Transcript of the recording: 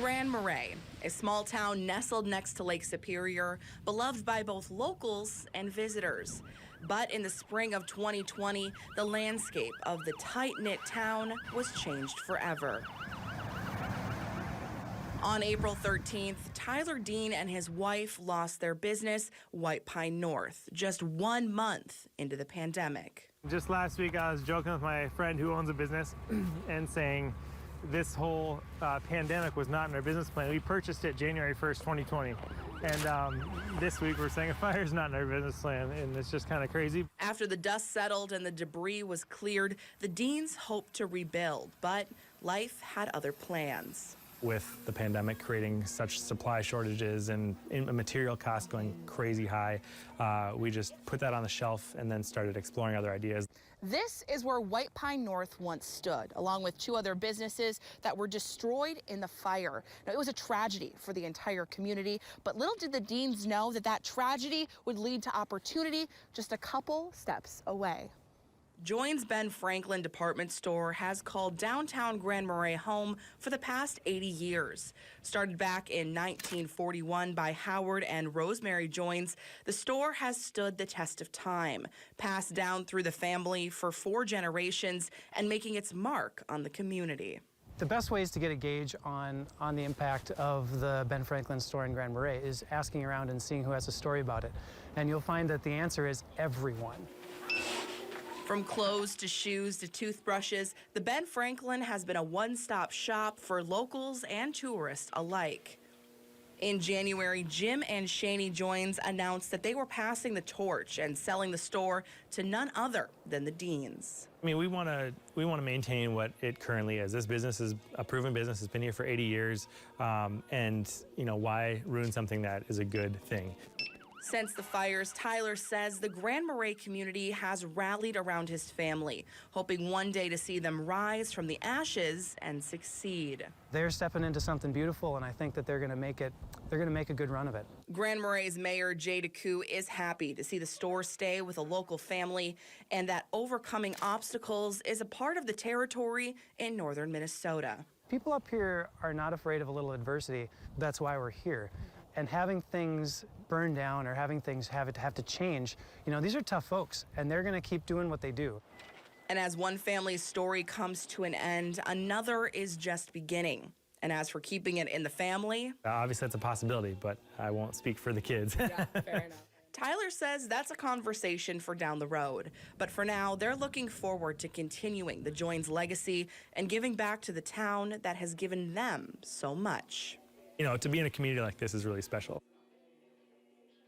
Grand Marais, a small town nestled next to Lake Superior, beloved by both locals and visitors. But in the spring of 2020, the landscape of the tight-knit town was changed forever. On April 13th, Tyler Dean and his wife lost their business, White Pine North, just 1 month into the pandemic. Just last week, I was joking with my friend who owns a business and saying this whole pandemic was not in our business plan. We purchased it January 1st, 2020. And this week, we're saying a fire's not in our business plan, and it's just kind of crazy. After the dust settled and the debris was cleared, the Deans hoped to rebuild, but life had other plans. With the pandemic creating such supply shortages and material costs going crazy high, we just put that on the shelf and then started exploring other ideas. This is where White Pine North once stood, along with 2 other businesses that were destroyed in the fire. Now, it was a tragedy for the entire community, but little did the Deans know that that tragedy would lead to opportunity just a couple steps away. Joins Ben Franklin department store has called downtown Grand Marais home for the past 80 years. Started back in 1941 by Howard and Rosemary Joins, the store has stood the test of time, passed down through the family for 4 generations and making its mark on the community. The best ways to get a gauge on the impact of the Ben Franklin store in Grand Marais is asking around and seeing who has a story about it. And you'll find that the answer is everyone. From clothes to shoes to toothbrushes, the Ben Franklin has been a one-stop shop for locals and tourists alike. In January, Jim and Shani Joins announced that they were passing the torch and selling the store to none other than the Deans. I mean, we want to maintain what it currently is. This business is a proven business. It's been here for 80 years, and why ruin something that is a good thing? Since the fires, Tyler says the Grand Marais community has rallied around his family, hoping one day to see them rise from the ashes and succeed. They're stepping into something beautiful, and I think that they're going to make a good run of it. Grand Marais Mayor Jay DeCou is happy to see the store stay with a local family and that overcoming obstacles is a part of the territory in northern Minnesota. People up here are not afraid of a little adversity. That's why we're here. And having things burn down or having things have to change, these are tough folks, and they're going to keep doing what they do. And as one family's story comes to an end, another is just beginning. And as for keeping it in the family... Obviously, that's a possibility, but I won't speak for the kids. Yeah, fair enough. Tyler says that's a conversation for down the road. But for now, they're looking forward to continuing the Joins legacy and giving back to the town that has given them so much. To be in a community like this is really special.